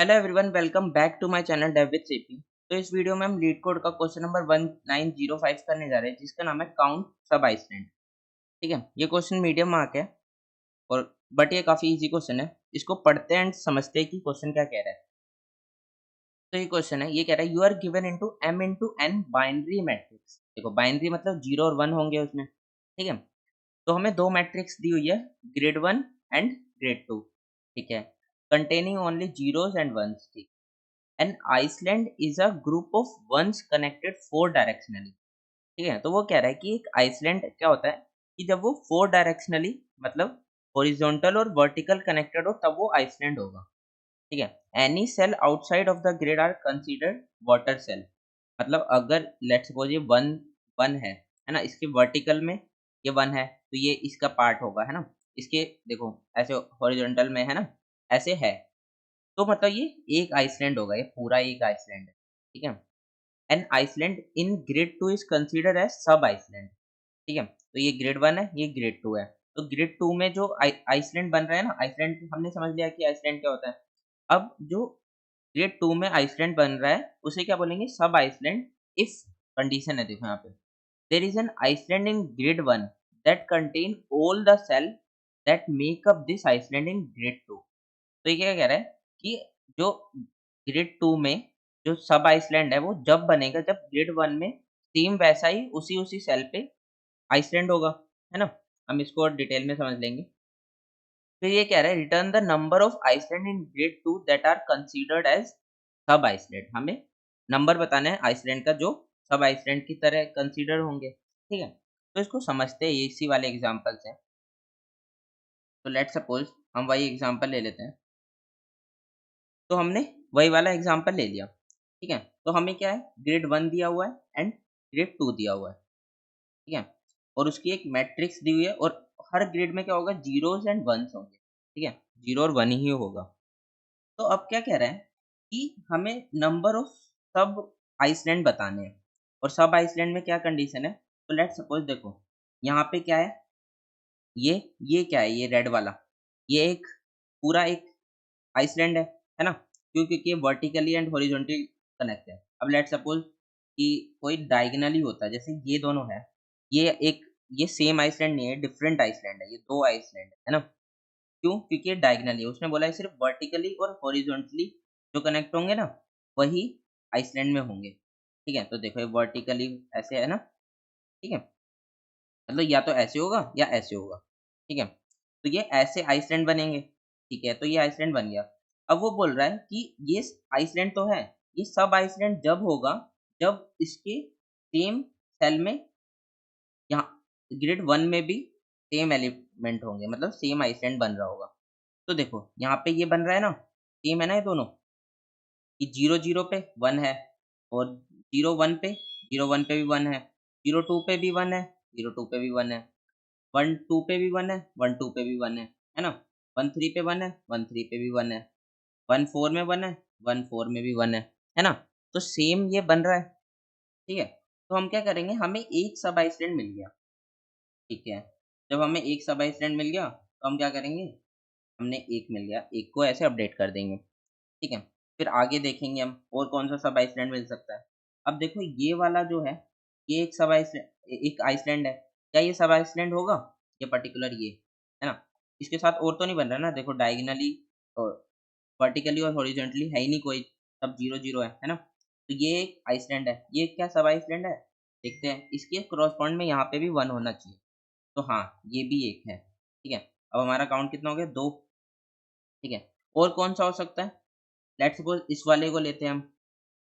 Hello everyone, welcome back to my channel Dev with CP. तो इस video में हम लीड कोड का क्वेश्चन नंबर 1905 करने जा रहे हैं, जिसका नाम है काउंट सब आइसलैंड। ठीक है, ये क्वेश्चन मीडियम मार्क है और बट ये काफी इजी क्वेश्चन है। इसको पढ़ते हैं एंड समझते हैं कि क्वेश्चन क्या कह रहा है। तो ये क्वेश्चन है, ये कह रहा है you are given into m into n binary matrix. देखो, बाइनरी मतलब 0 और 1 होंगे उसमें। ठीक है, तो हमें दो मैट्रिक्स दी हुई है, ग्रेड 1 एंड ग्रेड 2। ठीक है, containing only zeros and ones. ठीक, an island is a group of ones connected four directionally. ठीक है, तो वो कह रहा है कि एक आइसलैंड क्या होता है कि जब वो फोर डायरेक्शनली मतलब हॉरिजॉन्टल और वर्टिकल कनेक्टेड हो तब वो आइसलैंड होगा। ठीक है, any cell outside of the grid are considered water cell. मतलब अगर लेट्स सपोज ये वन वन है ना, इसके वर्टिकल में ये वन है तो ये इसका पार्ट होगा, है ना। इसके देखो ऐसे हॉरिजॉन्टल में है ना, ऐसे है, तो मतलब ये एक आइसलैंड होगा, ये पूरा एक आइसलैंड है। ठीक है, an island in grid 2 is considered as sub island. ठीक है, तो ये ग्रेड 1 है, ये ग्रेड 2 है। तो ग्रेड 2 में जो आइसलैंड बन रहा है ना, आइसलैंड हमने समझ लिया कि आइसलैंड क्या होता है। अब जो ग्रेड 2 में आइसलैंड बन रहा है उसे क्या बोलेंगे, सब आइसलैंड। इफ कंडीशन है, देखो यहाँ पे, there is an island in grid 1 that contain all the cell that make up this island in grid 2। तो ये क्या कह रहा है कि जो ग्रिड 2 में जो सब आइसलैंड है वो जब बनेगा जब ग्रिड 1 में सेम वैसा ही उसी सेल पे आइसलैंड होगा, है ना। हम इसको और डिटेल में समझ लेंगे। तो ये कह रहा है return the number of island in grid 2 that are considered as sub island. हमें नंबर बताना है आइसलैंड का जो सब आइसलैंड की तरह कंसीडर होंगे। ठीक है, तो इसको समझते हैं, ये इसी वाले एग्जांपल से। तो लेट्स सपोज हम वही एग्जांपल ले लेते हैं। तो हमने वही वाला एग्जांपल ले लिया। ठीक है, तो हमें क्या है, ग्रेड 1 दिया हुआ है एंड ग्रेड 2 दिया हुआ है। ठीक है, और उसकी एक मैट्रिक्स दी हुई है और हर ग्रेड में क्या होगा, जीरोस एंड वंस होंगे। ठीक है, जीरो और वन ही होगा। तो अब क्या कह रहा है कि हमें नंबर ऑफ सब आइसलैंड बताने हैं। और सब आइसलैंड में क्या कंडीशन है, तो लेट्स सपोज देखो यहाँ पे क्या है, ये क्या है, ये रेड वाला, ये एक पूरा एक आइसलैंड है ना। क्यों, क्योंकि ये वर्टिकली एंड हॉरिजॉन्टली कनेक्ट है। अब लेट सपोज कि कोई डायगोनली होता है, जैसे ये दोनों है, ये एक, ये सेम आइसलैंड नहीं है, डिफरेंट आइसलैंड है, ये दो आइसलैंड है ना। क्यों, क्योंकि ये डायगोनली है, उसने बोला है सिर्फ वर्टिकली और हॉरिजॉन्टली जो कनेक्ट होंगे ना वही आइसलैंड में होंगे। ठीक है, तो देखो ये वर्टिकली ऐसे है ना। ठीक है, मतलब या तो ऐसे होगा या ऐसे होगा। ठीक है, तो ये ऐसे आइसलैंड बनेंगे। ठीक है, तो ये आइसलैंड बन गया। अब वो बोल रहा है कि ये आइसलैंड तो है, ये सब आइसलैंड जब होगा जब इसके सेम सेल में, यहाँ ग्रिड 1 में भी सेम एलिमेंट होंगे, मतलब सेम आइसलैंड बन रहा होगा। तो देखो यहाँ पे ये बन रहा है ना, सेम है ना ये दोनों, कि 0 0 पे 1 है और 0 1 पे, 0 1 पे भी 1 है, 0 2 पे भी 1 है, 0 2 पे भी 1 है, 1 2 पे भी 1 है, 1 2 पे भी 1 है ना। 1 3 पे 1 है, 1 3 पे भी 1 है, 1 4 में 1 है, 1 4 में भी 1 है ना। तो सेम ये बन रहा है। ठीक है, तो हम क्या करेंगे, हमें एक सब आइसलैंड मिल गया। ठीक है, जब हमें एक सब आइसलैंड मिल गया तो हम क्या करेंगे, हमने एक मिल गया, एक को ऐसे अपडेट कर देंगे। ठीक है, फिर आगे देखेंगे हम और कौन सा सब आइसलैंड मिल सकता है। अब देखो ये वाला जो है, ये एक सब आइसलैंड, एक आइसलैंड है, क्या ये सब आइसलैंड होगा, ये पर्टिकुलर ये, है ना। इसके साथ और तो नहीं बन रहा ना, देखो डायगोनली और वर्टिकली और हॉरिजॉन्टली है ही नहीं कोई, सब 0 0 है ना। तो ये एक आइसलैंड है, ये क्या सब आइसलैंड है, देखते हैं। इसके क्रॉसपॉइंड में यहाँ पे भी 1 होना चाहिए, तो हाँ ये भी एक है। ठीक है, अब हमारा काउंट कितना हो गया, 2। ठीक है, और कौन सा हो सकता है, लेट्स सपोज इस वाले को लेते हैं हम,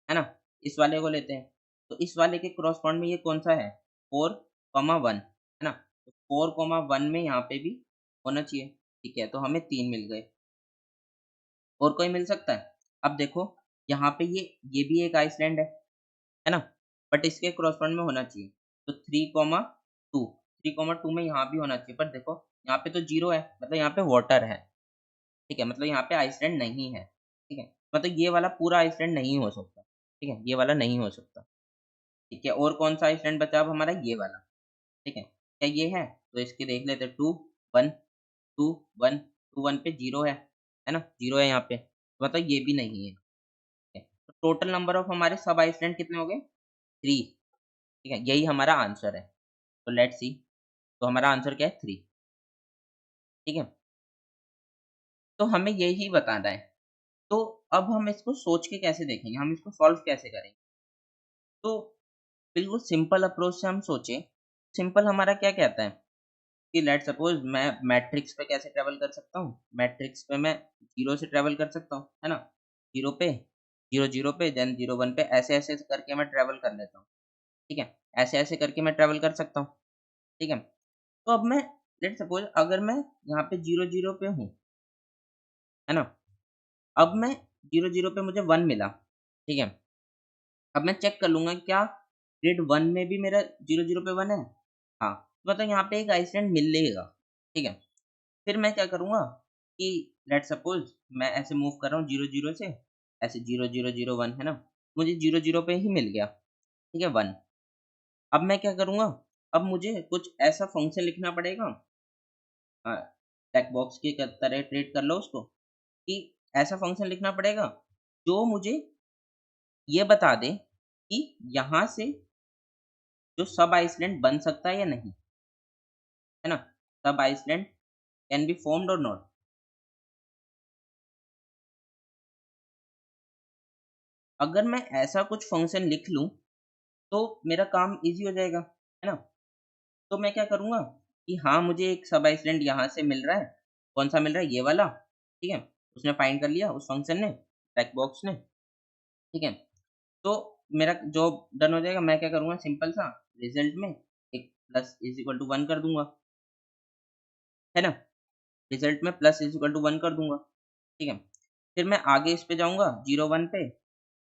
है ना, इस वाले को लेते हैं। तो इस वाले के क्रॉसपॉइंड में ये कौन सा है, 4 1 है ना। तो 4 1 में यहाँ पे भी होना चाहिए। ठीक है, तो हमें 3 मिल गए। और कोई मिल सकता है, अब देखो यहाँ पे ये भी एक आइसलैंड है ना, बट इसके क्रॉसपॉइंड में होना चाहिए। तो 3 2, 3 2 में यहाँ भी होना चाहिए, पर देखो यहाँ पे तो 0 है, मतलब यहाँ पे वाटर है। ठीक है, मतलब यहाँ पे आइसलैंड नहीं है। ठीक है, मतलब ये वाला पूरा आइसलैंड नहीं हो सकता। ठीक है, ये वाला नहीं हो सकता। ठीक है, और कौन सा आइसलैंड बचा अब हमारा, ये वाला। ठीक है, क्या ये है, तो इसके देख लेते, 2 1 2 1, 2 1 पे 0 है ना, 0 है यहाँ पे। मतलब ये भी नहीं है। तो टोटल नंबर ऑफ हमारे सब आइसलैंड कितने हो गए? 3। ठीक है, यही हमारा आंसर है। तो लेट्स सी, तो हमारा आंसर क्या है? 3। ठीक है, तो हमें यही बताना है। तो अब हम इसको सोच के कैसे देखेंगे, हम इसको सॉल्व कैसे करेंगे? तो बिल्कुल सिंपल अप्रोच से हम सोचें। सिंपल हमारा क्या कहता है कि लेट्स सपोज मैं मैट्रिक्स पे कैसे ट्रैवल कर सकता हूँ? मैट्रिक्स पे मैं 0 से ट्रैवल कर सकता हूँ, है ना? 0 पे, 0 0 पे, देन 0 1 पे, ऐसे-ऐसे करके मैं ट्रैवल कर लेता हूँ। ठीक है? ऐसे-ऐसे करके मैं ट्रैवल कर सकता हूँ। ठीक है? तो अब मैं लेट्स सपोज अगर मैं यहाँ पे 0 0 पे हूँ, है ना? अब मैं 0 0 पे मुझे 1 मिला। ठीक है? अब मैं चेक कर लूँगा क्या ग्रिड 1 में भी मेरा 0 0 पे 1 है? हाँ, तो मतलब यहाँ पे एक आइसलैंड मिलेगा। ठीक है? फिर मैं क्या करूँगा कि लेट्स सपोज़ मैं ऐसे मूव कर रहा हूँ 0 0 से, ऐसे 0 0 0 1 है ना? मुझे 0 0 पे ही मिल गया, ठीक है 1। अब मैं क्या करूँगा, अब मुझे कुछ ऐसा फ़ंक्शन लिखना पड़ेगा, अ, चेक बॉक्स की तरह ट्रीट कर लो उसको, कि ऐसा फ़ंक्शन लिखना पड़ेगा जो मुझे ये बता दे कि यहाँ से जो सब आइसलैंड बन सकता है या नहीं, है ना? सब आइसलैंड कैन बी फॉर्म्ड और नॉट। अगर मैं ऐसा कुछ फ़ंक्शन लिख लूँ, तो मेरा काम ईज़ी हो जाएगा, है ना? तो मैं क्या करूँगा कि हाँ, मुझे एक सब आइसलैंड यहाँ से मिल रहा है। कौन-सा मिल रहा है? ये वाला, ठीक है? उसने फाइंड कर लिया उस फ़ंक्शन ने, चेक बॉक्स ने, ठीक है? तो मेरा जॉब डन हो जाएगा। मैं क्या करूँगा सिंपल सा रिज़ल्ट में एक प्लस इज़ इक्वल टू 1 कर दूँगा, है ना? रिज़ल्ट में प्लस इज़ इक्वल टू 1 कर दूँगा, ठीक है? फिर मैं आगे इस पे जाऊँगा 0 1 पे,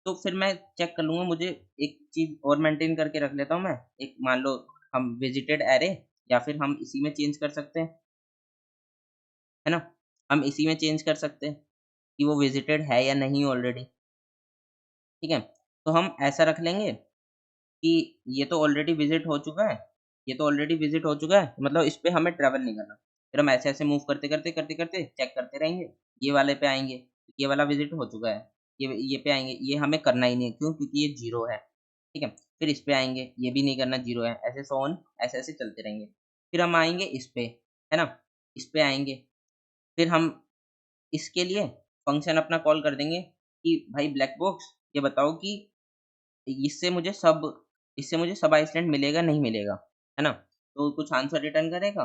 तो फिर मैं चेक कर लूँगा मुझे एक चीज़ और मेंटेन करके रख लेता हूँ मैं, एक मान लो हम विजिटेड एरे या फिर हम इसी में चेंज कर सकते हैं, है ना? हम इसी में चेंज कर सकते हैं कि वो विजिटेड है या नहीं ऑलरेडी, ठीक है? तो हम ऐसा रख लेंगे कि ये तो ऑलरेडी विज़िट हो चुका है, ये तो ऑलरेडी विज़िट हो चुका है, मतलब इस पे हमें ट्रैवल नहीं करना। फिर हम ऐसे-ऐसे मूव करते-करते, करते-करते चेक करते रहेंगे, ये वाले पे आएँगे, ये वाला विज़िट हो चुका है, ये पे आएँगे, ये हमें करना ही नहीं है, क्यों? क्योंकि ये 0 है, ठीक है? फिर इस पे आएँगे, ये भी नहीं करना 0 है, ऐसे सो ऑन, ऐसे-ऐसे चलते रहेंगे। फिर हम आएँगे इस पे, है ना? इस पे आएँगे, फिर हम इसके लिए फ़ंक्शन अपना कॉल कर देंगे कि भाई ब्लैक बॉक्स ये बताओ कि इससे मुझे सब इससे मुझे सब आइसलैंड मिलेगा, नहीं मिलेगा, है ना? तो कुछ आंसर रिटर्न करेगा,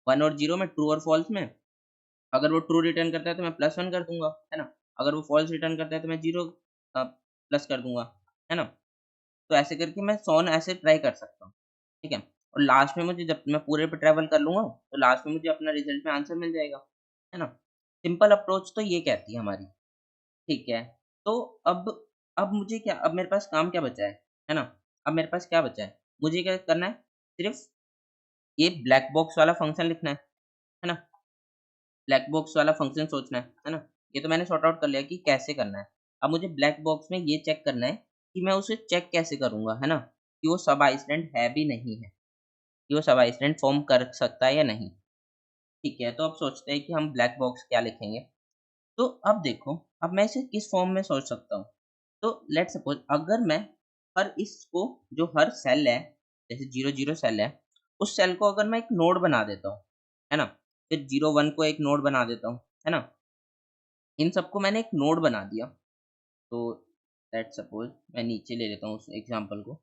1 और 0 में, ट्रू और फ़ॉल्स में। अगर वो ट्रू रिटर्न करता है तो मैं +1 कर दूँगा, है ना? अगर वो फ़ॉल्स रिटर्न करता है तो मैं 0 प्लस कर दूँगा, है ना? तो ऐसे करके मैं 100 ऐसे ट्राई कर सकता हूँ, ठीक है? और लास्ट में मुझे जब मैं पूरे पे ट्रैवल कर लूँगा, तो लास्ट में मुझे अपना रिज़ल्ट में आंसर मिल जाएगा, है ना? सिंपल अप्रोच तो ये कहती है हमारी। ठीक है। तो अब मुझे क्या, अब मेरे पास काम क्या बचा है ना? अब मेरे पास क्या बचा है? मुझे क्या करना है? सिर्फ़ ये ब्लैक बॉक्स वाला फ़ंक्शन लिखना है ना? ब्लैक बॉक्स वाला फ़ंक्शन सोचना है ना? ये तो मैंने सॉर्ट आउट कर लिया कि कैसे करना है। अब मुझे ब्लैक बॉक्स में ये चेक करना है कि मैं उसे चेक कैसे करूँगा, है ना? कि वो सब आइसलैंड है भी नहीं है, कि वो सब आइसलैंड फ़ॉर्म कर सकता है या नहीं। ठीक है, तो अब सोचते हैं कि हम ब्लैक बॉक्स क्या लिखेंगे? तो अब देखो, अब मैं इसे किस फॉर्म में सोच सकता हूँ। तो लेट्स सपोज़ अगर मैं हर इसको जो हर सेल है, जैसे 0 0 सेल है, उस सेल को अगर मैं एक नोड बना देता हूँ, है ना? फिर 0 1 को एक नोड बना देता हूँ, है ना? इन सबको मैंने एक नोड बना दिया। तो लेट्स सपोज़ मैं नीचे ले लेता हूँ उस एग्ज़ाम्पल को।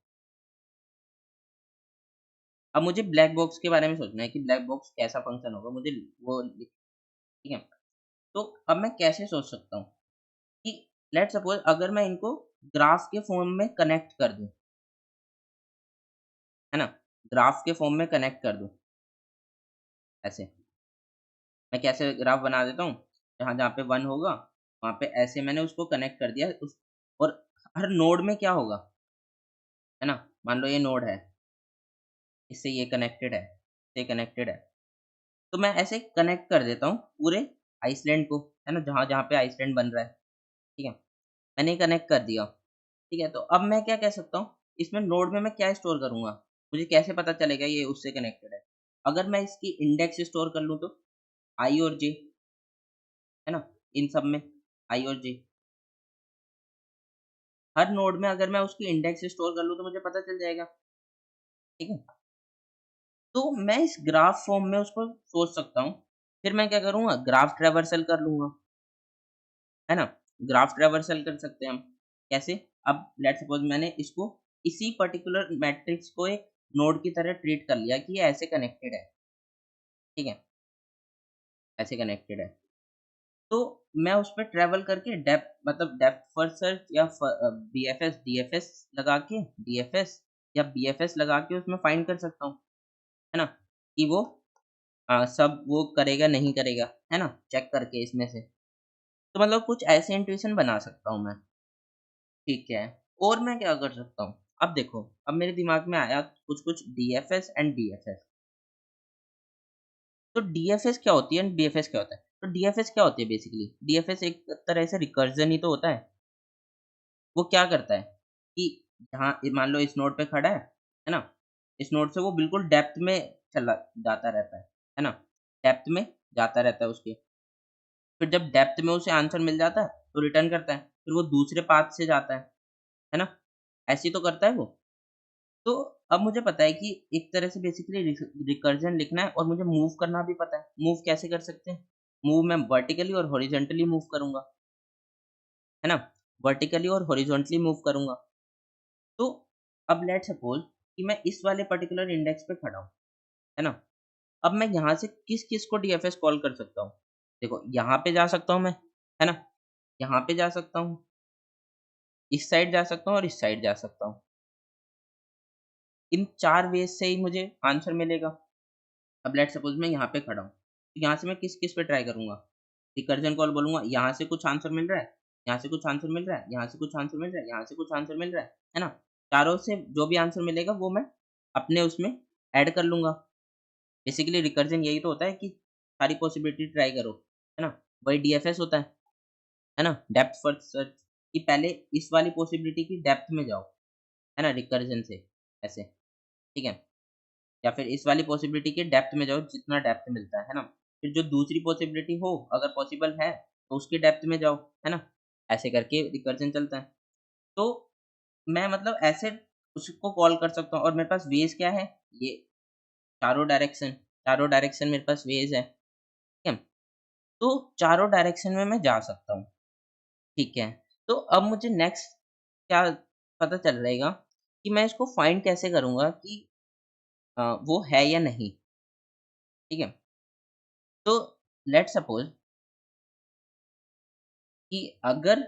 अब मुझे ब्लैक बॉक्स के बारे में सोचना है कि ब्लैक बॉक्स कैसा फ़ंक्शन होगा, मुझे वो लिख ठीक है? तो अब मैं कैसे सोच सकता हूँ कि लेट्स सपोज़ अगर मैं इनको ग्राफ के फॉर्म में कनेक्ट कर दूँ, है ना? ग्राफ के फॉर्म में कनेक्ट कर दूँ, ऐसे। मैं कैसे ग्राफ बना देता हूँ, जहाँ-जहाँ पे 1 होगा, वहाँ पे ऐसे मैंने उसको कनेक्ट कर दिया उस, और हर नोड में क्या होगा, है ना? मान लो ये नोड है, इससे ये कनेक्टेड है, ये कनेक्टेड है। तो मैं ऐसे कनेक्ट कर देता हूँ पूरे आइसलैंड को, है ना? जहाँ-जहाँ पे आइसलैंड बन रहा है, ठीक है? मैंने कनेक्ट कर दिया, ठीक है? तो अब मैं क्या कह सकता हूँ, इसमें नोड में मैं क्या स्टोर करूँगा? मुझे कैसे पता चलेगा ये उससे कनेक्टेड है? अगर मैं इसकी इंडेक्स स्टोर कर लूँ तो? I और J, है ना? इन सब में। आई और जे। हर नोड में अगर मैं उसकी इंडेक्स स्टोर कर लूँ तो मुझे पता चल जाएगा, ठीक है। तो मैं इस ग्राफ फॉर्म में उसको सोच सकता हूँ। फिर मैं क्या करूँगा, ग्राफ ट्रैवर्सल कर लूँगा, है ना? ग्राफ ट्रैवर्सल कर सकते हैं हम। कैसे? अब लेट्स सपोज़ मैंने इसको इसी पर्टिकुलर मैट्रिक्स को एक नोड की तरह ट्रीट कर लिया कि ये ऐसे कनेक्टेड है, ठीक है? ऐसे कनेक्टेड है। तो मैं उस पे ट्रैवल करके डेप्थ फर्स्ट सर्च या डीएफएस लगा के डीएफएस या बीएफएस लगा के उसमें फाइंड कर सकता हूँ, है ना? कि वो सब वो करेगा नहीं करेगा, है ना? चेक करके इसमें से। तो मतलब कुछ ऐसे इंट्यूशन बना सकता हूँ मैं, ठीक है। और मैं क्या कर सकता हूँ? अब देखो, अब मेरे दिमाग में आया कुछ-कुछ डीएफएस एंड बीएफएस। तो डीएफएस क्या होती है एंड बीएफएस क्या होता है? तो डीएफएस क्या होती है बेसिकली? डीएफएस एक तरह से रिकर्जन ही तो होता है। वो क्या करता है कि जहाँ मान लो इस नोड पे खड़ा है ना? इस नोड से वो बिल्कुल डेप्थ में चला जाता रहता है ना? डेप्थ में जाता रहता है उसके। फिर जब डेप्थ में उसे आंसर मिल जाता है, तो रिटर्न करता है। फिर वो दूसरे पाथ से जाता है ना? ऐसे ही तो करता है वो। तो अब मुझे पता है कि एक तरह से बेसिकली रिकर्जन लिखना है और मुझे मूव करना भी पता है। मूव कैसे कर सकते हैं? मूव मैं वर्टिकली और हॉरिजॉन्टली मूव करूँगा, है ना? वर्टिकली और हॉरिजॉन्टली मूव करूँगा। तो अब लेट्स सपोज़ कि मैं इस वाले पर्टिकुलर इंडेक्स पे खड़ा हूँ, है ना? अब मैं यहाँ से किस-किस को डीएफएस कॉल कर सकता हूँ? देखो, यहाँ पे जा सकता हूँ मैं, है ना? यहाँ पे जा सकता हूँ, इस साइड जा सकता हूँ और इस साइड जा सकता हूँ। इन 4 वेज़ से ही मुझे आंसर मिलेगा। अब लेट्स सपोज़ मैं यहाँ पे खड़ा हूँ, तो यहाँ से मैं किस-किस पे ट्राई करूँगा? रिकर्जन कॉल बोलूँगा, यहाँ से कुछ आंसर मिल रहा है, यहाँ से कुछ आंसर मिल रहा है, यहाँ से कुछ आंसर मिल रहा है, यहाँ से कुछ आंसर मिल रहा है ना? चारों से जो भी आंसर मिलेगा वो मैं अपने उसमें ऐड कर लूँगा। बेसिकली रिकर्जन यही तो होता है कि सारी पॉसिबिलिटी ट्राई करो, है ना? वही डीएफएस होता है ना? डेप्थ फर्स्ट सर्च कि पहले इस वाली पॉसिबिलिटी की डेप्थ में जाओ, है ना? रिकर्जन से ऐसे, ठीक है? या फिर इस वाली पॉसिबिलिटी के डेप्थ में जाओ जितना डेप्थ मिलता है ना? फिर जो दूसरी पॉसिबिलिटी हो अगर पॉसिबल है तो उसकी डेप्थ में जाओ, है ना? ऐसे करके रिकर्जन चलता है। तो मैं मतलब ऐसे उसको कॉल कर सकता हूँ और मेरे पास वेज़ क्या है? ये चारों डायरेक्शन मेरे पास वेज़ है, ठीक है? तो चारों डायरेक्शन में मैं जा सकता हूँ, ठीक है? तो अब मुझे नेक्स्ट क्या पता चल रहेगा कि मैं इसको फाइंड कैसे करूँगा कि वो है या नहीं, ठीक है? तो लेट्स सपोज़ कि अगर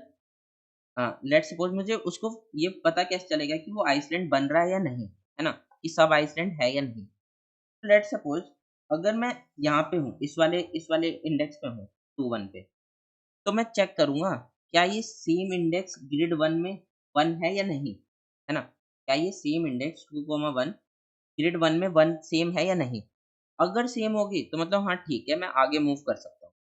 लेट्स सपोज़ मुझे उसको ये पता कैसे चलेगा कि वो आइसलैंड बन रहा है या नहीं, है ना? कि सब आइसलैंड है या नहीं? लेट्स सपोज़ अगर मैं यहाँ पे हूँ, इस वाले इंडेक्स पे हूँ, 2 1 पे, तो मैं चेक करूँगा, क्या ये सेम इंडेक्स ग्रिड 1 में 1 है या नहीं? है ना? क्या ये सेम इंडेक्स 2, 1 ग्रिड 1 में 1 सेम है या नहीं? अगर सेम होगी तो मतलब हाँ ठीक है, मैं आगे मूव कर सकता हूँ,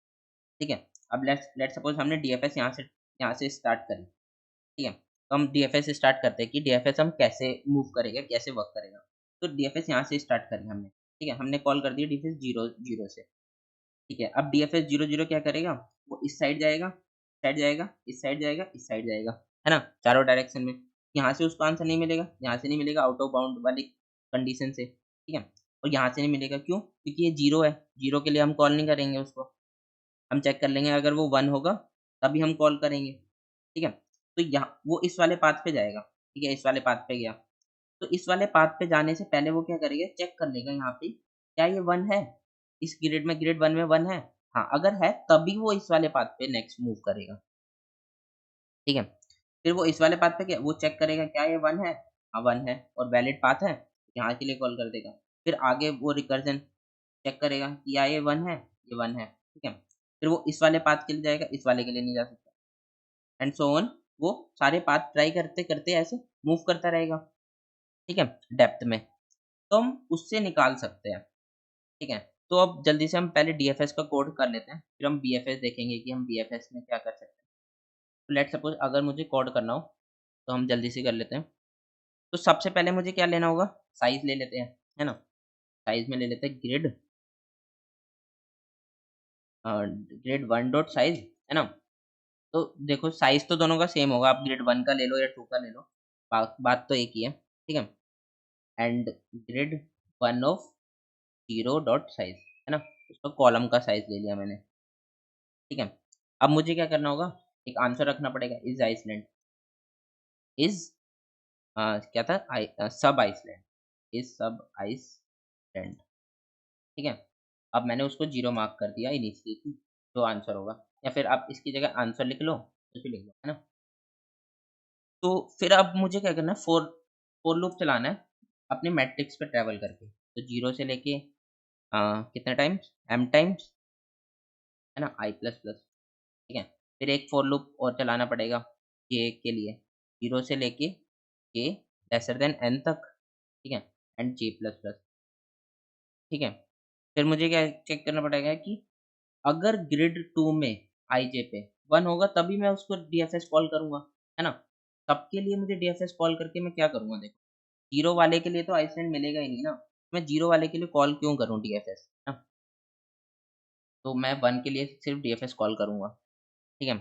ठीक है? अब लेट्स लेट्स सपोज़ हमने डीएफएस यहाँ से स्टार्ट करी, ठीक है? तो हम डीएफएस से स्टार्ट करते हैं कि डीएफएस हम कैसे मूव करेगा, कैसे वर्क करेगा। तो डीएफएस यहाँ से स्टार्ट करी हमने, ठीक है? हमने कॉल कर दिया डीएफएस 0 0 से, ठीक है? अब डीएफएस 0 0 क्या करेगा? वो इस साइड जाएगा, इस साइड जाएगा, इस साइड जाएगा, इस साइड जाएगा, है ना? चारों डायरेक्शन में। यहाँ से उसको आंसर नहीं मिलेगा, यहाँ से नहीं मिलेगा आउट ऑफ बाउंड वाली कंडीशन से, ठीक है? और यहाँ से नहीं मिलेगा क्यों? क्योंकि ये 0 है, 0 के लिए हम कॉल नहीं करेंगे उसको। हम चेक कर लेंगे अगर वो 1 होगा तभी हम कॉल करेंगे, ठीक है? तो यहाँ वो इस वाले पाथ पे जाएगा, ठीक है? इस वाले पाथ पे गया। तो इस वाले पाथ पे जाने से पहले वो क्या करेगा चेक कर लेगा यहाँ पे, क्या ये 1 है? इस ग्रिड 1 में 1 है? हाँ, अगर है तभी वो इस वाले पाथ पे नेक्स्ट मूव करेगा, ठीक है? फिर वो इस वाले पाथ पे क्या वो चेक करेगा क्या ये 1 है? हाँ, 1 है और वैलिड पाथ है, यहाँ के लिए कॉल कर देगा। फिर आगे वो रिकर्जन चेक करेगा कि क्या ये 1 है? ये 1 है, ठीक है? फिर वो इस वाले पाथ के लिए जाएगा, इस वाले के लिए नहीं जा सकता एंड सो ऑन वो सारे पाथ ट्राई करते-करते ऐसे मूव करता रहेगा, ठीक है? डेप्थ में। तो हम उससे निकाल सकते हैं, ठीक है? तो अब जल्दी से हम पहले डीएफएस का कोड कर लेते हैं, फिर हम बीएफएस देखेंगे कि हम बीएफएस में क्या कर सकते हैं। तो लेट्स सपोज़ अगर मुझे कोड करना हो, तो हम जल्दी से कर लेते हैं। तो सबसे पहले मुझे क्या लेना होगा? साइज़ ले लेते हैं, है ना? साइज़ में ले लेते हैं ग्रिड 1 डॉट साइज़, है ना? तो देखो साइज़ तो दोनों का सेम होगा, आप ग्रिड 1 का ले लो या 2 का ले लो, बात तो एक ही है, ठीक है? And grid 1 of 0 dot size, है ना? उसका कॉलम का साइज़ ले लिया मैंने, ठीक है? अब मुझे क्या करना होगा, एक आंसर रखना पड़ेगा, इज़ आइसलैंड इज़ क्या था सब आइसलैंड, इज़ सब आइसलैंड, ठीक है? अब मैंने उसको 0 मार्क कर दिया इनिशियली, जो आंसर होगा, या फिर आप इसकी जगह आंसर लिख लो, कुछ भी लिख लो, है ना? तो फिर अब मुझे क्या करना है, फ़ोर लूप चलाना है अपने मैट्रिक्स पे ट्रैवल करके। तो 0 से लेके कितने टाइम्स m टाइम्स, है ना? i++, ठीक है? फिर एक फ़ोर लूप और चलाना पड़ेगा k के लिए, 0 से लेके k लेसर देन n तक, ठीक है? एंड j++, ठीक है? फिर मुझे क्या चेक करना पड़ेगा कि अगर ग्रिड 2 में ij पे 1 होगा तभी मैं उसको डीएफएस कॉल करूँगा, है ना? सबके लिए मुझे डीएफएस कॉल करके मैं क्या करूँगा देखो, 0 वाले के लिए तो आइसलैंड मिलेगा ही नहीं ना, मैं 0 वाले के लिए कॉल क्यों करूँ डीएफएस, है ना? तो मैं 1 के लिए सिर्फ डीएफएस कॉल करूँगा, ठीक है?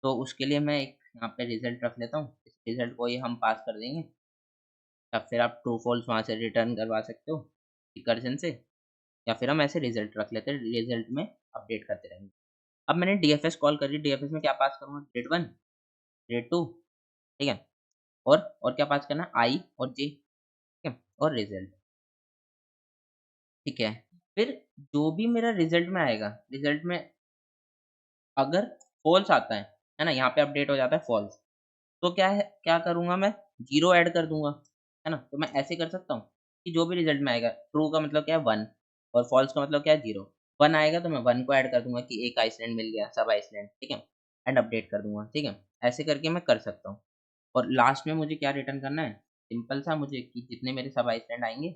तो उसके लिए मैं एक यहाँ पे रिज़ल्ट रख लेता हूँ, इस रिज़ल्ट को ये हम पास कर देंगे, या फिर आप ट्रू फॉल्स वहाँ से रिटर्न करवा सकते हो रिकर्जन से, या फिर हम ऐसे रिज़ल्ट रख लेते हैं, रिज़ल्ट में अपडेट करते रहेंगे। अब मैंने डीएफएस कॉल करी, डीएफएस में क्या पास करूँगा, ग्रेड 1, ग्रेड 2, ठीक है? और क्या पास करना है, आई और जे, ठीक है? और रिज़ल्ट, ठीक है? फिर जो भी मेरा रिज़ल्ट में आएगा, रिज़ल्ट में अगर फ़ॉल्स आता है ना? यहाँ पे अपडेट हो जाता है फ़ॉल्स, तो क्या करूँगा मैं, 0 ऐड कर दूँगा, है ना? तो मैं ऐसे कर सकता हूँ कि जो भी रिज़ल्ट में आएगा, ट्रू का मतलब क्या है 1 और फ़ॉल्स का मतलब क्या है 0। 1 आएगा तो मैं 1 को ऐड कर दूँगा कि एक आइसलैंड मिल गया, सब आइसलैंड, ठीक है? एंड अपडेट कर दूँगा, ठीक है? ऐसे करके मैं कर सकता हूँ। और लास्ट में मुझे क्या रिटर्न करना है, सिंपल सा मुझे कि जितने मेरे सब आइसलैंड आएँगे,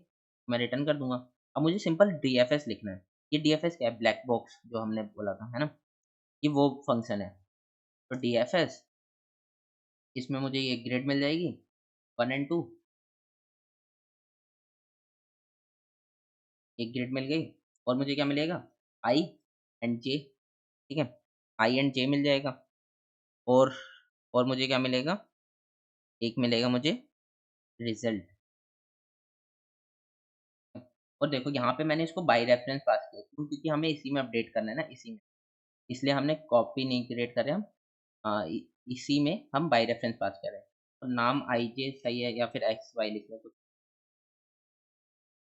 मैं रिटर्न कर दूँगा। अब मुझे सिंपल डीएफएस लिखना है। ये डीएफएस क्या है? ब्लैक बॉक्स जो हमने बोला था, है ना? ये वो फंक्शन है। तो डीएफएस इसमें मुझे ये ग्रिड मिल जाएगी 1 एंड 2, एक ग्रिड मिल गई और मुझे क्या मिलेगा आई एंड जे, ठीक है? आई एंड जे मिल जाएगा और मुझे क्या मिलेगा? एक मिलेगा मुझे रिज़ल्ट। और देखो यहाँ पे मैंने इसको बाय रेफरेंस पास किया क्यों? क्योंकि हमें इसी में अपडेट करना है ना, इसी में। इसलिए हमने कॉपी नहीं क्रिएट कर रहे हम, इसी में हम बाय रेफरेंस पास कर रहे हैं। तो नाम आईजे सही है या फिर एक्स वाई लिख लो कुछ,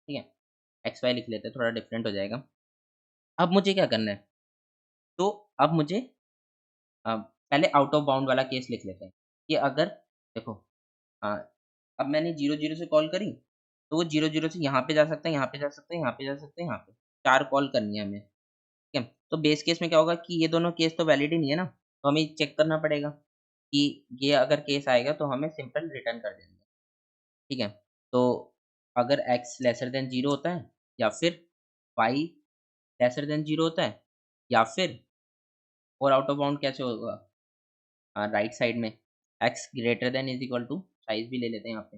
ठीक है? एक्स वाई लिख लेते हैं, थोड़ा डिफरेंट हो जाएगा। अब मुझे क्या करना है? तो अब मुझे पहले आउट ऑफ बाउंड वाला केस लिख लेते हैं कि अगर देखो अ, अब मैंने 0-0 से कॉल करी, तो वो 0-0 से यहाँ पे जा सकता है, यहाँ पे जा सकता है, यहाँ पे जा सकता है, यहाँ पे। 4 कॉल करनी है हमें, ठीक है? तो बेस केस में क्या होगा कि ये दोनों केस तो वैलिड ही नहीं है ना, तो हमें चेक करना पड़ेगा कि ये अगर केस आएगा तो हमें सिंपल रिटर्न कर देंगे, ठीक है? तो अगर x लेसर देन 0 होता है या फिर y लेसर देन 0 होता है या फिर और आउट ऑफ बाउंड कैसे होगा? राइट साइड में x greater than is equal to size भी ले लेते हैं यहाँ पे।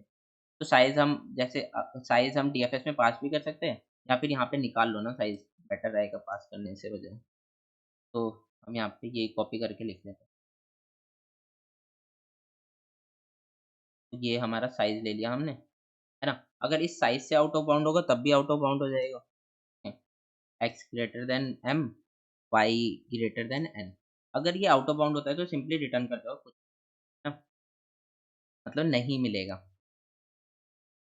तो साइज़ हम जैसे साइज़ हम डीएफएस में पास भी कर सकते हैं या फिर यहाँ पे निकाल लो ना साइज़, बेटर रहेगा पास करने से बजाय। तो हम यहाँ पे ये कॉपी करके लिख लेते हैं। तो ये हमारा साइज़ ले लिया हमने, है ना? अगर इस साइज़ से आउट ऑफ बाउंड होगा तब भी आउट ऑफ बाउंड हो जाएगा। X greater than m, y greater than n. अगर ये आउट ऑफ बाउंड होता है तो सिंपली रिटर्न कर दो कुछ, ना? मतलब नहीं मिलेगा,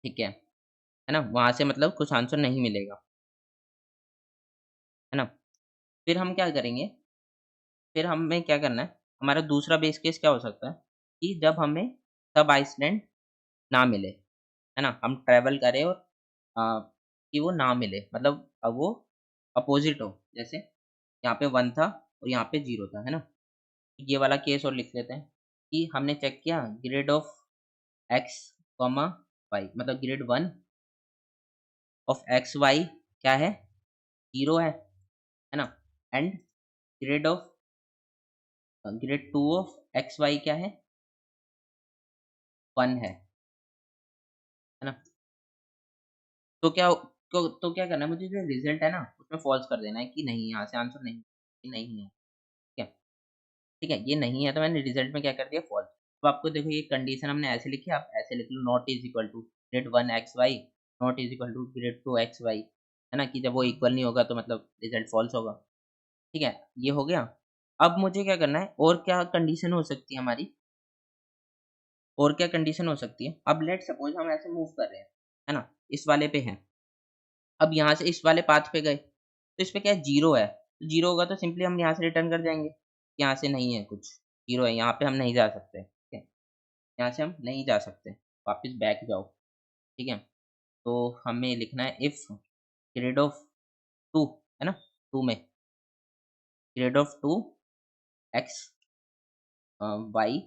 ठीक है ना? वहाँ से मतलब कुछ आंसर नहीं मिलेगा, है ना? फिर हम क्या करेंगे, फिर हमें क्या करना है, हमारा दूसरा बेस केस क्या हो सकता है कि जब हमें सब आइसलैंड ना मिले, है ना? हम ट्रैवल करें और कि वो ना मिले मतलब अब वो अपोज़िट हो। जैसे यहाँ पे 1 था और यहाँ पे 0 था, है ना? ये वाला केस और लिख लेते हैं कि हमने चेक किया grade of x comma y मतलब ग्रेड 1 ऑफ एक्स वाई क्या है? 0 है ना? And grade of grade 2 of x y क्या है? 1 है ना? तो क्या करना है मुझे, जो रिज़ल्ट है ना उसमें फ़ॉल्स कर देना है कि नहीं, यहाँ से आंसर नहीं नहीं है, ठीक है? ठीक है, ये नहीं है तो मैंने रिजल्ट में क्या कर दिया फॉल्स। तो आपको देखो ये कंडीशन हमने ऐसे लिखी, आप ऐसे लिख लो, not is equal to grade 1 X Y not is equal to grade 2 X Y, है ना, कि जब वो इक्वल नहीं होगा तो मतलब रिजल्ट फॉल्स होगा। ठीक है, ये हो गया। अब मुझे क्या करना है, और क्या कंडीशन हो सकती है हमारी, और क्या कंडीशन हो सकती है। अब लेट सपोज हम ऐसे मूव कर रहे हैं, है ना, इस वाले पे हैं। अब यहाँ से इस वाले पाथ पे गए, तो इस पे क्या है, जीरो है, तो जीरो होगा तो सिंपली हम यहाँ से रिटर्न कर जाएंगे। यहाँ से नहीं है कुछ, जीरो है, यहाँ पे हम नहीं जा सकते, ठीक है, यहाँ से हम नहीं जा सकते, वापस बैक जाओ। ठीक है, तो हमें लिखना है इफ ग्रेड ऑफ टू, है ना, टू में grade of two x y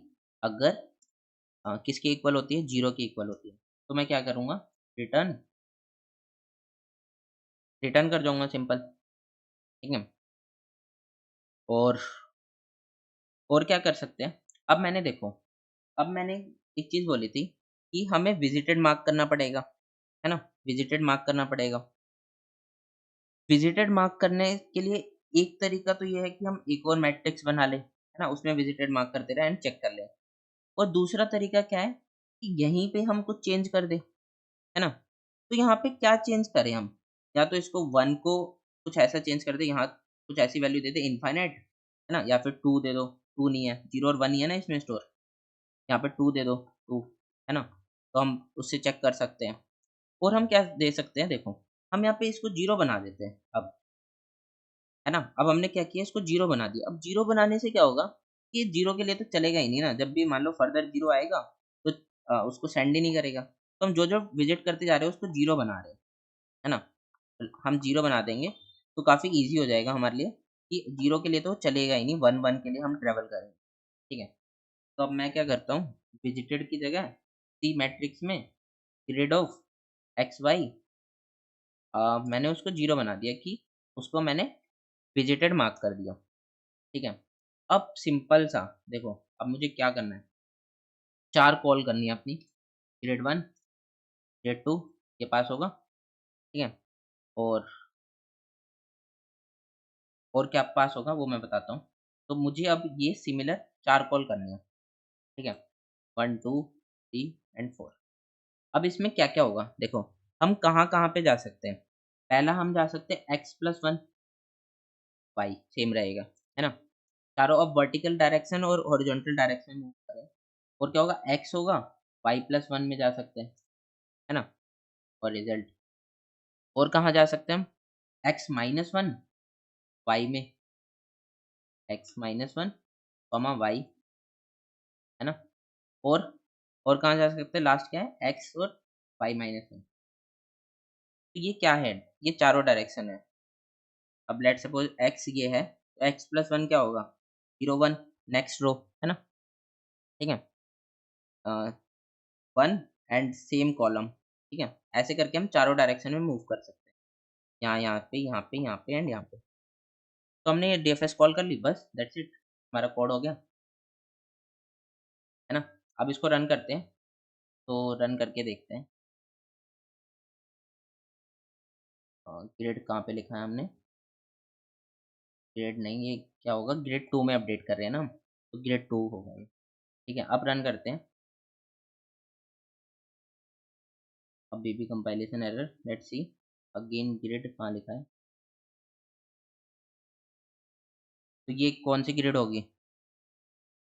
अगर किसके इक्वल होती है, जीरो के इक्वल होती है, तो मैं क्या करूँगा, रिटर्न रिटर्न कर जाऊँगा सिंपल। ठीक है, और क्या कर सकते हैं, अब मैंने देखो, अब मैंने एक चीज़ बोली थी कि हमें विजिटेड मार्क करना पड़ेगा, है ना, विजिटेड मार्क करना पड़ेगा। विजिटेड मार्क करने के लिए एक तरीका तो ये है कि हम एक और मैट्रिक्स बना लें, है ना, उसमें विजिटेड मार्क करते रहें एंड चेक कर लें। और दूसरा तरीका क्या है कि यहीं पे हम कुछ चेंज कर दें, है ना, तो यहाँ पे क्या चेंज करें हम, या तो इसको 1 को कुछ ऐसा चेंज कर दें, यहाँ कुछ ऐसी वैल्यू दे दें इनफाइनाइट, है ना, या फिर 2 दे दो, 2 नहीं है, 0 और 1 ही है ना इसमें स्टोर, यहाँ पे 2 दे दो, 2, है ना, तो हम उससे चेक कर सकते हैं। और हम क्या दे सकते हैं, देखो, हम यहाँ पे इसको 0 बना देते हैं अब, है ना, अब हमने क्या किया, इसको 0 बना दिया। अब 0 बनाने से क्या होगा कि 0 के लिए तो चलेगा ही नहीं ना, जब भी मान लो फर्दर 0 आएगा तो उसको सेंड ही नहीं करेगा। तो हम जो-जो विज़िट करते जा रहे हैं उसको 0 बना रहे हैं, है ना? हम 0 बना देंगे तो काफ़ी ईज़ी हो जाएगा हमारे लिए कि 0 के लिए तो चलेगा ही नहीं, 1-1 के लिए हम ट्रैवल करेंगे, ठीक है? तो अब मैं क्या करता हूँ, विज़िटेड की जगह सी मैट्रिक्स में ग्रेड ऑफ एक्स वाई मैंने उसको 0 बना दिया कि उसको मैंने विजिटेड मार्क कर दिया, ठीक है। अब सिंपल सा देखो, अब मुझे क्या करना है, 4 कॉल करनी है अपनी, ग्रेड 1, ग्रेड 2 के पास होगा, ठीक है, और क्या पास होगा वो मैं बताता हूँ। तो मुझे अब ये सिमिलर 4 कॉल करनी है, ठीक है, 1, 2, 3 एंड 4। अब इसमें क्या-क्या होगा, देखो, हम कहाँ-कहाँ पे जा सकते हैं। पहला हम जा सकते हैं x+1 y सेम रहेगा, है ना? चारों अब वर्टिकल डायरेक्शन और हॉरिजॉन्टल डायरेक्शन में मूव करें, और क्या होगा, x होगा, y+1 में जा सकते हैं, है ना? और रिजल्ट, और कहाँ जा सकते हैं हम, x-1 y में, x-1 y, है ना? और कहाँ जा सकते हैं, लास्ट क्या है, x और y-1। तो ये क्या है, ये चारों डायरेक्शन है। अब लेट्स सपोज x ये है, तो x+1 क्या होगा, 0 1 नेक्स्ट रो, है ना? ठीक है, 1 एंड सेम कॉलम, ठीक है, ऐसे करके हम चारों डायरेक्शन में मूव कर सकते हैं, यहाँ पे, यहाँ पे, यहाँ पे एंड यहाँ पे। तो हमने ये डीएफएस कॉल कर ली, बस दैट्स इट, हमारा कोड हो गया, है ना? अब इसको रन करते हैं, तो रन करके देखते हैं। ग्रेड कहाँ पे लिखा है हमने, ग्रेड नहीं, ये क्या होगा, ग्रेड 2 में अपडेट कर रहे हैं ना हम, तो ग्रेड 2 होगा ये। ठीक है, अब रन करते हैं। अब baby compilation error, let's see again, grade कहाँ लिखा है, तो ये कौन सी ग्रेड होगी,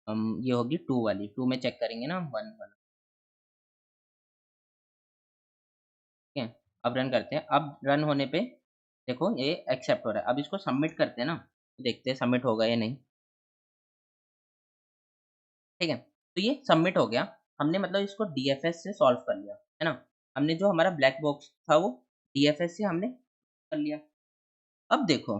ये होगी 2 वाली, 2 में चेक करेंगे ना हम 1 वाला। ठीक है, अब रन करते हैं। अब रन होने पे देखो ये एक्सेप्ट हो रहा है। अब इसको सबमिट करते हैं ना, तो देखते हैं सबमिट होगा या नहीं। ठीक है, तो ये सबमिट हो गया। हमने मतलब इसको डीएफएस से सॉल्व कर लिया, है ना? हमने जो हमारा ब्लैक बॉक्स था वो डीएफएस से हमने कर लिया। अब देखो,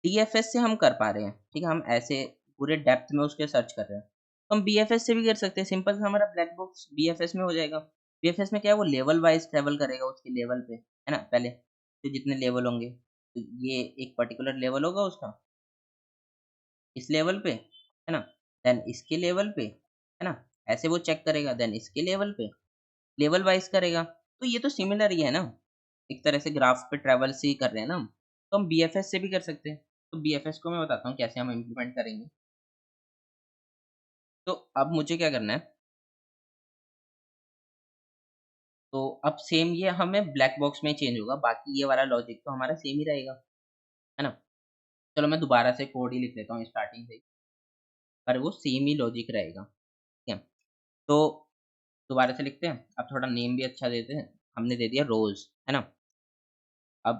डीएफएस से हम कर पा रहे हैं, ठीक है, हम ऐसे पूरे डेप्थ में उसके सर्च कर रहे हैं। तो हम बीएफएस से भी कर सकते हैं, सिंपल सा हमारा ब्लैक बॉक्स बीएफएस में हो जाएगा। बीएफएस में क्या है, वो लेवल वाइज़ ट्रैवल करेगा उसके लेवल पे, है ना? पहले तो जितने लेवल होंगे, तो ये एक पर्टिकुलर लेवल होगा उसका, इस लेवल पे, है ना? देन इसके लेवल पे, है ना? ऐसे वो चेक करेगा, देन इसके लेवल पे, लेवल वाइज़ करेगा। तो ये तो सिमिलर ही है ना? एक तरह से ग्राफ पे ट्रैवल से ही कर रहे हैं ना हम। तो हम बीएफएस से भी कर सकते हैं। तो बीएफएस को मैं बताता हूँ कैसे हम इम्प्लीमेंट करेंगे। तो अब मुझे क्या करना है, तो अब सेम ये हमें ब्लैक बॉक्स में चेंज होगा, बाकी ये वाला लॉजिक तो हमारा सेम ही रहेगा, है ना? चलो मैं दोबारा से कोड ही लिख लेता हूँ स्टार्टिंग से, पर वो सेम ही लॉजिक रहेगा, ठीक है? तो दोबारा से लिखते हैं, अब थोड़ा नेम भी अच्छा देते हैं, हमने दे दिया रोज़, है ना? अब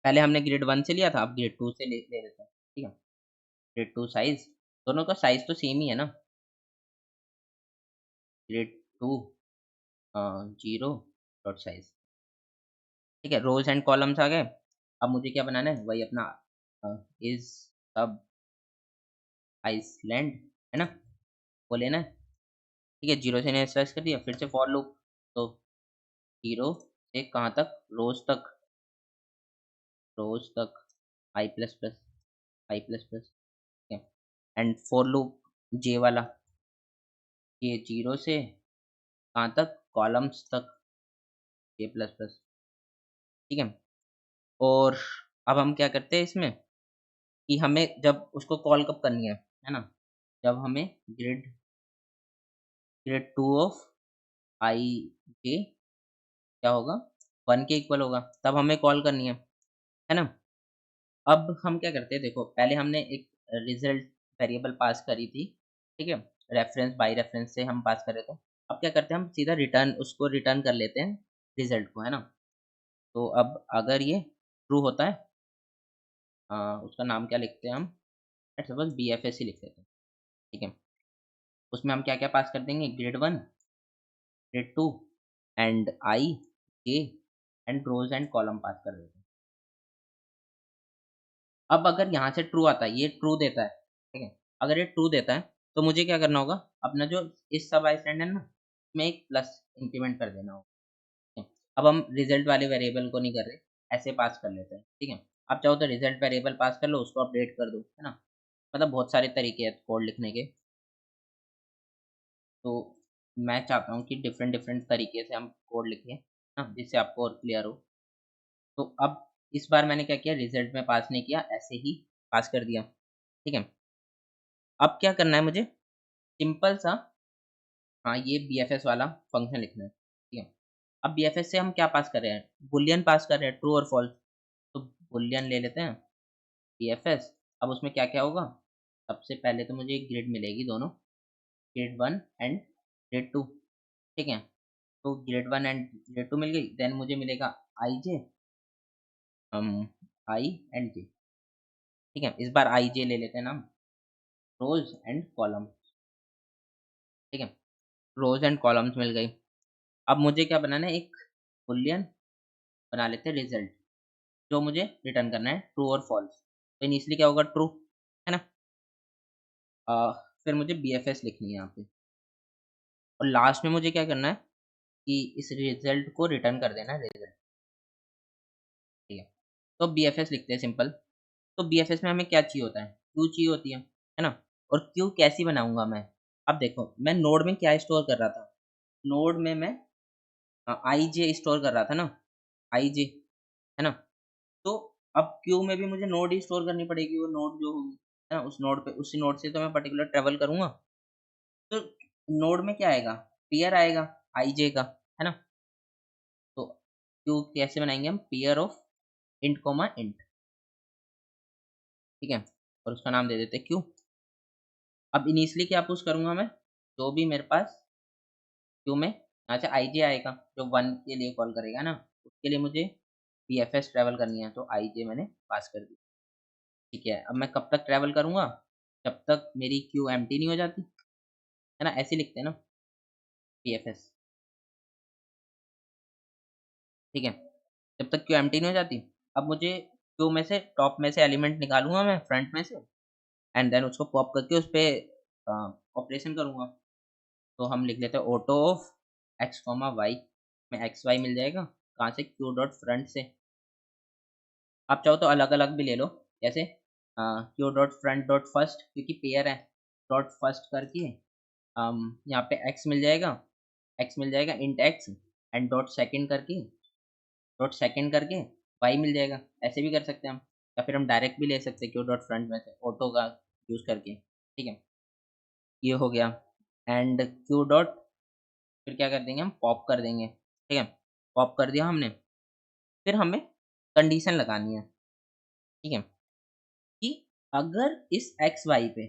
पहले हमने ग्रिड 1 से लिया था, अब ग्रिड 2 से ले ले लेते हैं, ठीक है? ग्रिड 2 साइज़, दोनों का साइज़ तो सेम ही है ना? ग्रिड 2 0 डॉट साइज़, ठीक है? रोज़ एंड कॉलम्स आ गए, अब मुझे क्या बनाना है, वही अपना इज़ सब आइसलैंड, है ना? वो लेना है, ठीक है? 0 से इनिशियलाइज़ कर दिया, फिर से फॉर लूप, तो 0 से कहाँ तक? रोज़ तक आई प्लस प्लस, आई प्लस प्लस, ठीक है? एंड फॉर लूप जे वाला, ये 0 से कहाँ तक? कॉलम्स तक, जे प्लस प्लस, ठीक है? और अब हम क्या करते हैं इसमें, कि हमें जब उसको कॉल कब करनी है ना? जब हमें ग्रिड ग्रिड 2 ऑफ आई जे क्या होगा? 1 के इक्वल होगा, तब हमें कॉल करनी है ना? अब हम क्या करते हैं, देखो पहले हमने एक रिज़ल्ट वेरिएबल पास करी थी, ठीक है? रेफ़रेंस बाय रेफ़रेंस से हम पास कर रहे थे। अब क्या करते हैं, हम सीधा रिटर्न उसको रिटर्न कर लेते हैं रिज़ल्ट को, है ना? तो अब अगर ये ट्रू होता है, उसका नाम क्या लिखते हैं हम? लेट्स सपोज़ बीएफएस ही लिख लेते हैं, ठीक है? उसमें हम क्या-क्या पास कर देंगे, grade 1, grade 2 and I, J and rows and column पास कर देते हैं। अब अगर यहाँ से ट्रू आता है, ये ट्रू देता है, ठीक है? अगर ये ट्रू देता है, तो मुझे क्या करना होगा, अपना जो इस सब आइसलैंड है ना, इसमें एक प्लस इंक्रीमेंट कर देना होगा, ठीक है? अब हम रिज़ल्ट वाले वेरिएबल को नहीं कर रहे, ऐसे पास कर लेते हैं, ठीक है? आप चाहो तो रिज़ल्ट वेरिएबल पास कर लो, उसको अपडेट कर दो, है ना? मतलब बहुत सारे तरीके हैं कोड लिखने के, तो मैं चाहता हूँ कि डिफरेंट डिफरेंट तरीके से हम कोड लिखें, हाँ, जिससे आपको और क्लियर हो। तो अब इस बार मैंने क्या किया, रिज़ल्ट में पास नहीं किया, ऐसे ही पास कर दिया, ठीक है? अब क्या करना है मुझे, सिंपल सा, हाँ, ये बीएफएस वाला फंक्शन लिखना है, ठीक है? अब बीएफएस से हम क्या पास कर रहे हैं? बूलियन पास कर रहे हैं, ट्रू और फॉल्स। तो बूलियन ले लेते हैं, बीएफएस, अब उसमें क्या-क्या होगा? सबसे पहले तो मुझे एक ग्रिड मिलेगी दोनों, ग्रिड 1 एंड ग्रिड 2, ठीक है? तो ग्रेड 1 एंड ग्रेड 2 मिल गई, देन मुझे मिलेगा आईजे, हम आई एंड जे, ठीक है? इस बार आईजे ले लेते हैं नाम, रोज़ एंड कॉलम, ठीक है? रोज़ एंड कॉलम्स मिल गई। अब मुझे क्या बनाना है, एक बूलियन बना लेते हैं रिज़ल्ट, जो मुझे रिटर्न करना है ट्रू और फॉल्स। तो इनिशियली क्या होगा, ट्रू, है ना? अ, फिर मुझे बीएफएस लिखनी है यहाँ पे, और लास्ट में मुझे क्या करना है, कि इस रिज़ल्ट को रिटर्न कर देना है रिज़ल्ट, ठीक है? तो बीएफएस लिखते हैं सिंपल। तो बीएफएस में हमें क्या चाहिए होता है? क्यू चाहिए होती है ना? और क्यू कैसी बनाऊँगा मैं? अब देखो, मैं नोड में क्या स्टोर कर रहा था? नोड में मैं आईजे स्टोर कर रहा था ना, आईजे, है ना? तो अब क्यू में भी मुझे नोड ही स्टोर करनी पड़ेगी, वो नोड जो होगी, है ना? उस नोड पे, उसी नोड से तो मैं पर्टिकुलर ट्रैवल करूँगा। तो नोड में क्या आएगा? पेयर आएगा आईजे का, है ना? तो क्यू कैसे बनाएँगे हम? Pair of int comma int, ठीक है? और उसका नाम दे देते हैं क्यू। अब इनिशियली क्या पुश करूँगा मैं? जो भी मेरे पास क्यू में यहाँ से आईजे आएगा, जो 1 के लिए कॉल करेगा ना, उसके लिए मुझे बीएफएस ट्रैवल करनी है, तो आईजे मैंने पास कर दी। ठीक है, अब मैं कब तक ट्रैवल करूँगा? जब तक मेरी क्यू एम्प्टी नहीं हो जाती, है ना? ऐसे लिखते हैं ना बीएफएस, ठीक है? जब तक क्यू एम्प्टी नहीं हो जाती, अब मुझे क्यू में से टॉप में से एलिमेंट निकालूँगा मैं फ्रंट में से, एंड देन उसको पॉप करके उसपे अ, ऑपरेशन करूँगा। तो हम लिख लेते हैं auto of x comma y, में एक्स वाई मिल जाएगा, कहाँ से? क्यू डॉट फ्रंट से। आप चाहो तो अलग-अलग भी ले लो, जैसे Q dot front dot first, क्योंकि पेयर है, डॉट फर्स्ट करके यहाँ पे एक्स मिल जाएगा int x, and dot second करके वाई मिल जाएगा। ऐसे भी कर सकते हैं हम, या फिर हम डायरेक्ट भी ले सकते हैं क्यू डॉट फ्रंट में से ऑटो का यूज़ करके, ठीक है? ये हो गया। एंड क्यू डॉट, फिर क्या कर देंगे हम, पॉप कर देंगे, ठीक है। पॉप कर दिया हमने, फिर हमें कंडीशन लगानी है, ठीक है, कि अगर इस एक्स वाई पे,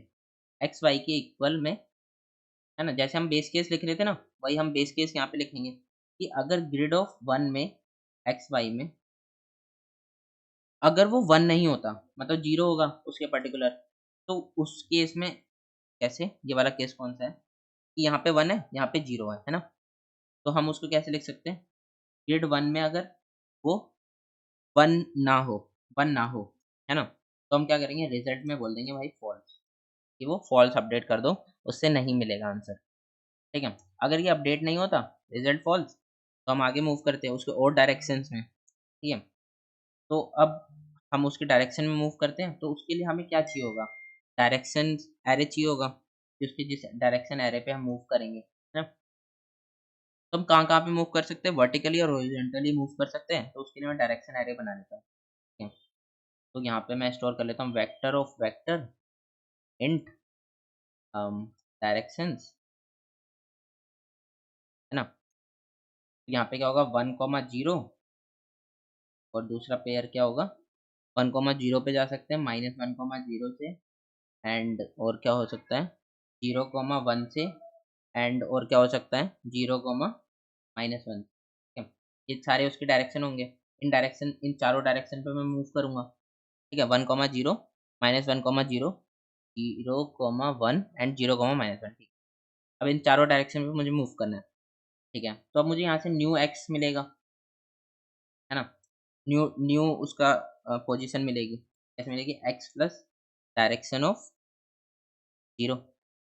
एक्स वाई के इक्वल में, है ना, जैसे हम बेस केस लिख रहे थे ना, वही हम बेस केस यहाँ पे लिखेंगे कि अगर ग्रिड ऑफ वन में, एक्स वाई में, अगर वो वन नहीं होता, मतलब जीरो होगा उसके पर्टिकुलर, तो उस केस में कैसे, ये वाला केस कौन सा है कि यहाँ पे वन है, यहाँ पे जीरो है ना, तो हम उसको कैसे लिख सकते हैं, ग्रिड वन में अगर वो वन ना हो, वन ना हो, है ना, तो हम क्या करेंगे, रिजल्ट में बोल देंगे भाई फॉल्स, कि वो फॉल्स अपडेट कर दो, उससे नहीं मिलेगा आंसर, ठीक है। अगर ये अपडेट नहीं होता, रिजल्ट फॉल्स, तो हम आगे मूव करते हैं उसके और डायरेक्शंस में, ठीक है। तो अब हम उसके डायरेक्शन में मूव करते हैं, तो उसके लिए हमें क्या चाहिए होगा, डायरेक्शन एरे चाहिए होगा, जिसके जिस डायरेक्शन एरे पे हम मूव करेंगे, है ना। तो हम कहाँ-कहाँ पे मूव कर सकते हैं, वर्टिकली और हॉरिजॉन्टली मूव कर सकते हैं, तो उसके लिए मैं डायरेक्शन एरे बना लेता हूँ, ठीक है। तो यहाँ पे मैं स्टोर कर लेता हूँ vector of vector int directions, है ना। तो यहाँ पे क्या होगा, 1, 0, और दूसरा पेयर क्या होगा, 1, 0 पे जा सकते हैं, -1, 0 से, एंड और क्या हो सकता है, 0, 1 से, एंड और क्या हो सकता है, 0, -1, ठीक है। ये सारे उसके डायरेक्शन होंगे, इन डायरेक्शन, इन चारों डायरेक्शन पे मैं मूव करूंगा, ठीक है। 1, 0, -1, 0, 0, 1 एंड 0, -1, ठीक। अब इन चारों डायरेक्शन पे मुझे मूव करना है, ठीक है। तो अब मुझे यहाँ से न्यू एक्स मिलेगा, है ना, न्यू न्यू उसका पोजीशन मिलेगी, कैसे मिलेगी, x plus direction of zero,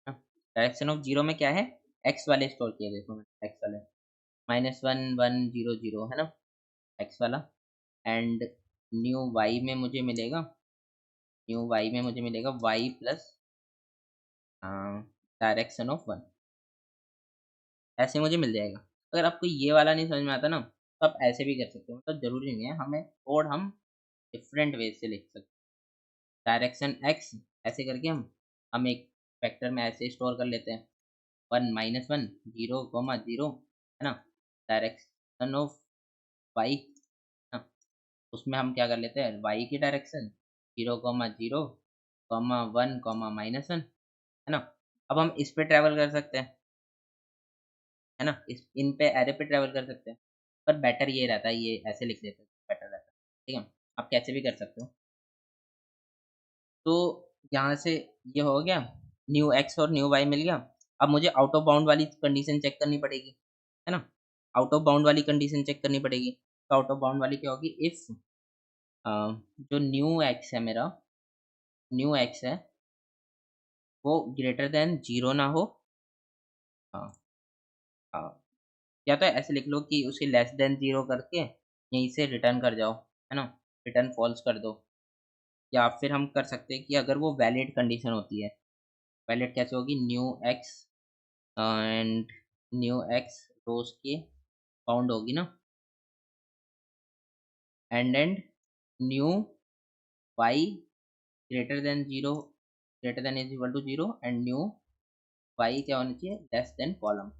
direction of zero में क्या है, एक्स वाले स्टोर किए, देखो मैंने एक्स वाले, -1, 1, 0, 0, है ना, एक्स वाला, एंड न्यू वाई में मुझे मिलेगा, न्यू वाई में मुझे मिलेगा y plus direction of one, ऐसे मुझे मिल जाएगा। अगर आपको ये वाला नहीं समझ में आता ना, तो आप ऐसे भी कर सकते हो, मतलब जरूरी नहीं है, हमें कोड हम डिफरेंट वे से लिख सकते हैं, डायरेक्शन एक्स ऐसे करके हम एक वेक्टर में ऐसे स्टोर कर लेते हैं, 1, -1, 0, 0, है ना, डायरेक्शन ऑफ वाई, ना, उसमें हम क्या कर लेते हैं, वाई की डायरेक्शन 0, 0, 1, -1, है ना। अब हम इस पे ट्रैवल कर सकते हैं, है ना, इस इन पे एरे पे ट्रैवल कर सकते हैं, पर बेटर ये रहता है, ये ऐसे लिख देते हैं, बेटर रहता है, ठीक है। आप कैसे भी कर सकते हो। तो यहाँ से ये हो गया, न्यू एक्स और न्यू वाई मिल गया। अब मुझे आउट ऑफ बाउंड वाली कंडीशन चेक करनी पड़ेगी, है ना, आउट ऑफ बाउंड वाली कंडीशन चेक करनी पड़ेगी। तो आउट ऑफ बाउंड वाली क्या होगी, इफ जो न्यू एक्स है मेरा, न्यू एक्स है वो ग्रेटर देन जीरो ना हो, हाँ, हाँ, या तो ऐसे लिख लो कि उसे लेस देन जीरो करके यहीं से रिटर्न कर जाओ, है ना, रिटर्न फॉल्स कर दो। या फिर हम कर सकते हैं कि अगर वो वैलिड कंडीशन होती है, वैलिड कैसे होगी, new X and new X rows की बाउंड होगी ना, and new Y greater than zero, greater than is equal to zero, and new Y क्या होनी चाहिए, लेस देन कॉलम।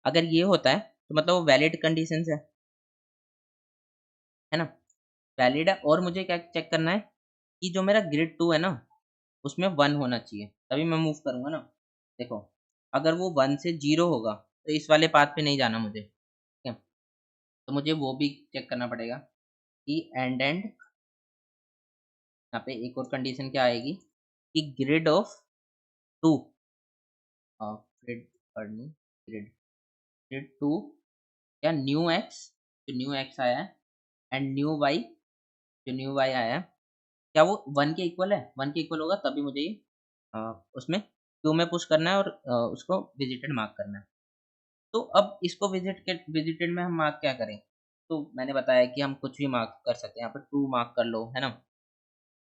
अगर ये होता है तो मतलब वो वैलिड कंडीशन है ना, वैलिड है। और मुझे क्या चेक करना है कि जो मेरा ग्रिड टू है ना, उसमें वन होना चाहिए, तभी मैं मूव करूंगा ना। देखो, अगर वो वन से जीरो होगा तो इस वाले पाथ पे नहीं जाना मुझे, ठीक है। तो मुझे वो भी चेक करना पड़ेगा कि एंड यहाँ पे एक और कंडीशन क्या आएगी कि grid of two, grid grid grid two या न्यू एक्स, जो न्यू एक्स आया है, एंड न्यू वाई, जो न्यू वाई आया है, क्या वो वन के इक्वल है, वन के इक्वल होगा तभी मुझे ये उसमें क्यू में पुश करना है और उसको विजिटेड मार्क करना है। तो अब इसको विजिटेड में हम मार्क क्या करें, तो मैंने बताया कि हम कुछ भी मार्क कर सकते हैं, यहाँ पर टू मार्क कर लो, है ना,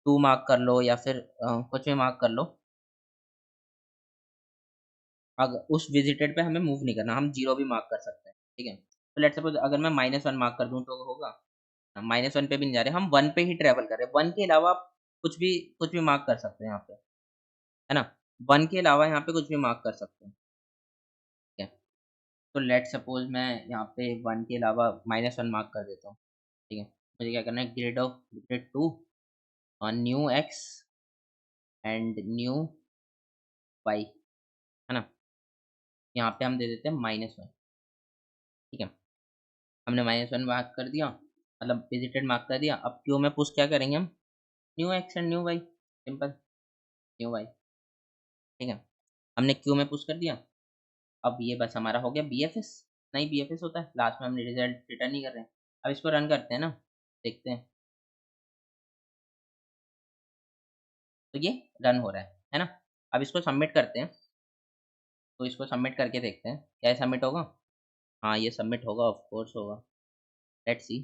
टू मार्क कर लो या फिर कुछ भी मार्क कर लो। अगर उस विजिटेड पे हमें मूव नहीं करना, हम जीरो भी मार्क कर सकते हैं, ठीक है। तो लेट्स सपोज अगर मैं -1 मार्क कर दूं तो होगा, -1 पे भी नहीं जा रहे, हम 1 पे ही ट्रेवल कर रहे हैं, 1 के अलावा आप कुछ भी मार्क कर सकते हैं यहाँ पे, है ना। 1 के अलावा यहाँ पे कुछ भी मार्क कर सकते हो, ठीक है। तो लेट सपोज मैं यहाँ पे 1 के अलावा -1 मार्क कर देता हूँ, ठीक है। मुझे क्या करना है, ग्रेड 2 और new x and new y, है ना। यहाँ पे हम दे देते हैं -1, ठीक है। हमने -1 मार्क कर दिया, मतलब विजिटेड मार्क कर दिया। अब क्यू में पुश क्या करेंगे हम, new x and new y, simple, new y, ठीक है। हमने क्यू में पुश कर दिया। अब ये बस हमारा हो गया BFS। नहीं, BFS होता है लास्ट में, हम रिजल्ट रिटर्न नहीं कर रहे हैं। अब इसको रन करते हैं ना, देखते हैं। तो ये रन हो रहा है ना। अब इसको सबमिट करते हैं। तो इसको सबमिट करके देखते हैं क्या सबमिट होगा। हाँ, ये सबमिट होगा, ऑफ कोर्स होगा। Let's see.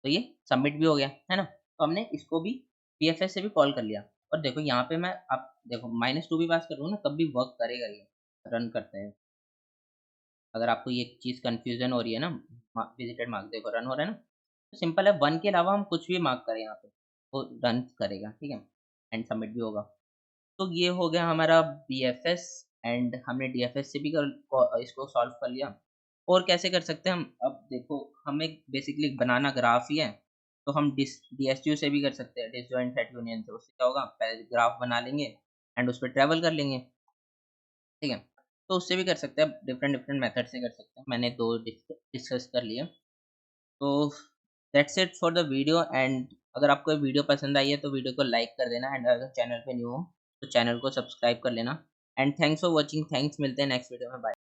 तो ये सबमिट भी हो गया, है ना। तो हमने इसको भी BFS से भी कॉल कर लिया। और देखो यहाँ पे मैं, अब देखो -2 भी पास कर रहा हूँ ना, तब भी वर्क करेगा ये। रन करते हैं। अगर आपको ये चीज़ कन्फ्यूज़न हो रही है ना, विजिटेड मार्क देखो रन हो रहा है ना। तो सिंपल है, 1 के अलावा हम कुछ भी मार्क करें यहाँ पे, वो रन करेगा, ठीक है। एंड सबमिट भी होगा। तो ये हो गया हमारा BFS। एंड हमने DFS से भी इसको सॉल्व कर लिया। और कैसे कर सकते हैं हम, अब देखो हमें बेसिकली बनाना ग्राफ ही है। तो हम DSU से भी कर सकते हैं, डिसजॉइंट सेट यूनियन से। उससे क्या होगा, पहले ग्राफ बना लेंगे एंड उस पर ट्रेवल कर लेंगे, ठीक है। तो उससे भी कर सकते हैं, डिफरेंट डिफरेंट मेथड से कर सकते हैं। मैंने दो डिस्कस कर लिए। तो that's it for the video. And अगर आपको ये वीडियो पसंद आई है तो वीडियो को लाइक कर देना। एंड अगर चैनल पे न्यू हो तो चैनल को सब्सक्राइब कर लेना। And thanks for watching, thanks, मिलते हैं नेक्स्ट वीडियो में, बाय।